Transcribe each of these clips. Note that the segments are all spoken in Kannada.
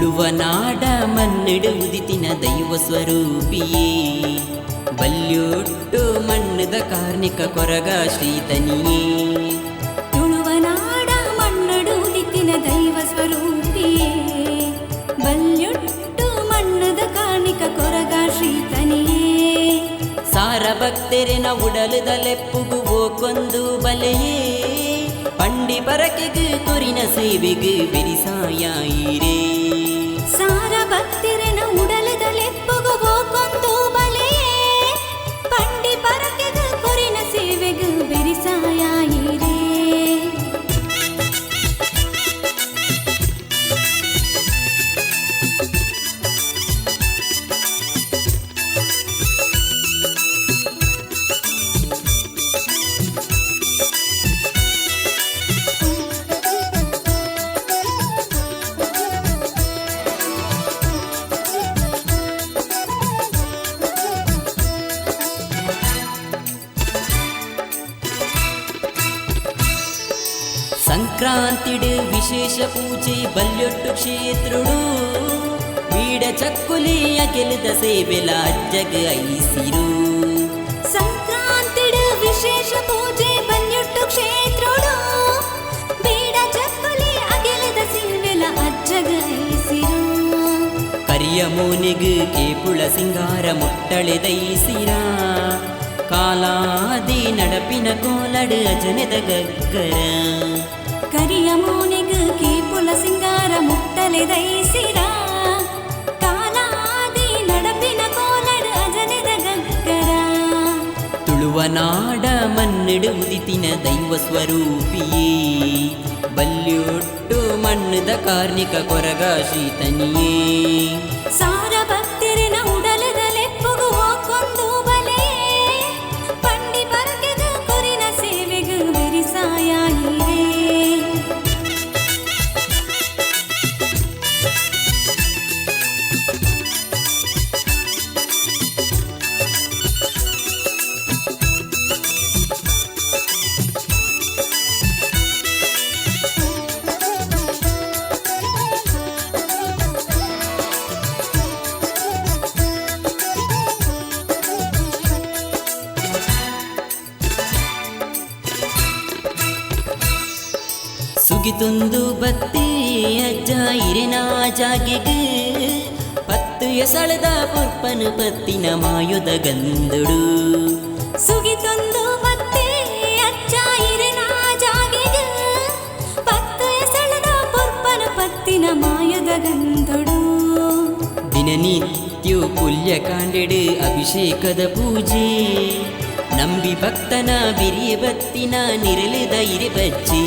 ತುಳುವನಾಡ ಮನ್ನಡು ಉದಿತಿನ ದೈವ ಸ್ವರೂಪಿಯೇ ಬಲ್ಯೊಟ್ಟು ಮಣ್ಣದ ಕಾರ್ಣಿಕ ಕೊರಗ ಶ್ರೀತನಿಯೇ ತುಳುವನಾಡ ಮನ್ನಡು ಉದಿತಿನ ದೈವ ಸ್ವರೂಪಿಯೇ ಬಲ್ಯೊಟ್ಟು ಮಣ್ಣದ ಕಾರ್ಣಿಕ ಕೊರಗ ಶ್ರೀತನಿಯೇ ಸಾರ ಭಕ್ತೆರೆನ ಉಡಲದಲೆಪ್ಪುಗು ಓಕೊಂದು ಬಲೆಯೇ ಪಂಡಿ ಬರಕೆಗೆ ಕೊರಿನ ಸೇವೆಗೆ ಬೆರಿಸಾಯಾಯಿರೇ ಸಾರ ಭಕ್ತಿರೆನ ಉಡಲದಲೆಪ್ಪುಗು ಓಕೊಂದು ಬಲೆಯೇ ಪಂಡಿ ಬರಕೆಗೆ ಕೊರಿನ ಸೇವೆಗೆ ಬೆರಿಸಾಯಾಯಿರೇ ಸಂಕ್ರಾಂತಿಡು ವಿಶೇಷ ಪೂಜೆ ಬಲ್ಯೊಟ್ಟು ಕ್ಷೇತ್ರುಡು ಬೀಡ ಚಕ್ಕುಲಿಯ ಗೆಲದ ಸೇವೆಲ ಅಜ್ಜಗ ಐಸಿರು ಸಂಕ್ರಾಂತಿಡು ವಿಶೇಷ ಪೂಜೆ ಬಲ್ಯೊಟ್ಟು ಕ್ಷೇತ್ರುಡು ಬೀಡ ಚಕ್ಕುಲಿ ಅಗೆಲದ ಸೇವೆಲ ಅಜ್ಜಗ ಐಸಿರು ಕರಿಯ ಮೋನೆಗು ಕೇಪುಳ ಸಿಂಗಾರ ಮುಟ್ಟಳೆ ದೈಸಿರ ಕಾಲಾದಿ ನಡಪಿನ ಕೋಲಡು ಅಜನೆದ ಗಗ್ಗರ ಕರಿಯ ಮೋನೆಗು ಕೇಪುಳ ಸಿಂಗಾರ ಮುಟ್ಟಲೆ ದೈಸಿರ ಕಾಲಾದಿ ನಡಪಿನ ಕೋಲಡು ಅಜನೆದ ಗಗ್ಗರ ತುಳುವನಾಡ ಮನ್ನಡು ಉದಿತಿನ ದೈವ ಸ್ವರೂಪಿಯೇ ಬಲ್ಯೊಟ್ಟು ಮಣ್ಣದ ಕಾರ್ಣಿಕ ಕೊರಗ ಶ್ರೀತನಿಯೇ ಸಾರ ಭಕ್ತಿರಿನ ಉಡಲದಲೆಪ್ಪುಗು ಹೋಕೊಂದು ಬಲೆಯೇ ಪಂಡಿ ಬರಕೆಗ ಕೊರಿನ ಸೇವೆಗು ಬೆರಿಸಾಯಾಯಿರೇ ಸುಗಿತೊಂದು ಬತ್ತಿ ಅಜ್ಜ ಇರೆನ ಜಾಗೆಗೆ ಪತ್ತು ಎಸಳದ ಪುರ್ಪನು ಪತ್ತಿನ ಮಾಯುದ ಗಂದುಡು ಸುಗಿತೊಂದು ಮತ್ತೆ ಅಜ್ಜ ಇರೆನ ಜಾಗೆಗೆ ಪತ್ತು ಎಸಳದ ಪುರ್ಪನ ಪತ್ತಿನ ಮಾಯದ ಗಂಧುಡು ದಿನನಿತ್ಯ ಪುಲ್ಯ ಕಾಂಡೆಡು ಅಭಿಷೇಕದ ಪೂಜೆ ನಂಬಿ ಭಕ್ತನ ಬಿರಿಯ ಬತ್ತಿನ ನಿರಳಿದ ಇರೆ ಬಚ್ಚಿ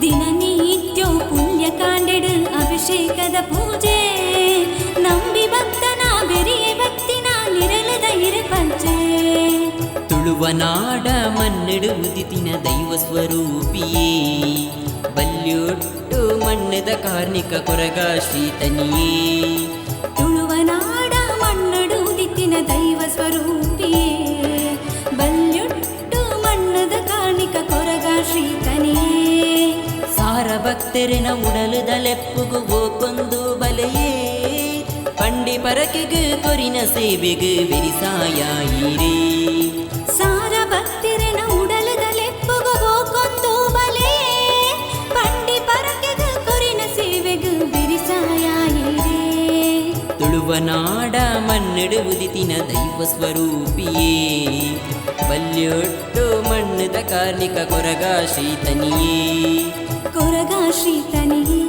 ದಿನನಿತ್ಯ ಪುಣ್ಯ ಕಾಂಡೆಡು ಅಭಿಷೇಕದ ಪೂಜೆ ನಂಬಿ ಭಕ್ತನ ಬೆರಿಯ ಭಕ್ತಿನ ನಿರಳದ ಇರೆ ಪಂಚೆ ತುಳುವನಾಡ ಮನ್ನಡು ಉದಿತಿನ ದೈವ ಸ್ವರೂಪಿಯೇ ಬಲ್ಯೊಟ್ಟು ಮಣ್ಣದ ಕಾರ್ಣಿಕ ಕೊರಗ ಶ್ರೀತನಿಯೇ ತುಳುವನಾಡ ಮಣ್ಣಡು ಉದಿತಿನ ದೈವ ಸ್ವರೂಪಿಯೇ ಬಲ್ಯೊಟ್ಟು ಮಣ್ಣದ ಕಾರ್ಣಿಕ ಕೊರಗ ಶ್ರೀತನಿಯೇ ಸಾರ ಭಕ್ತೆರೆನ ಉಡಲದಲೆಪ್ಪುಗು ಓಕೊಂದು ಬಲೆಯೇ ಪಂಡಿ ಪರಕೆಗೆ ಕೊರಿನ ಸೇವೆಗೆ ಬೆರಿಸಾಯಾಯಿರೇ ಸಾರ ಭಕ್ತಿರೆನ ಉಡಲದಲೆಪ್ಪುಗು ಹೋಕೊಂದು ಬಲೆಯೇ ಪಂಡಿ ಪರಕೆಗ ಕೊರಿನ ಸೇವೆಗೆ ಬೆರಿಸಾಯಾಯಿರೇ ತುಳುವನಾಡ ಮನ್ನಡು ಉದಿತಿನ ದೈವ ಸ್ವರೂಪಿಯೇ ಬಲ್ಯೊಟ್ಟು ಮಣ್ಣದ ಕಾರ್ಣಿಕ ಕೊರಗ ಶ್ರೀತನಿಯೇ ಕೊರಗ ಶ್ರೀತನಿಯೇ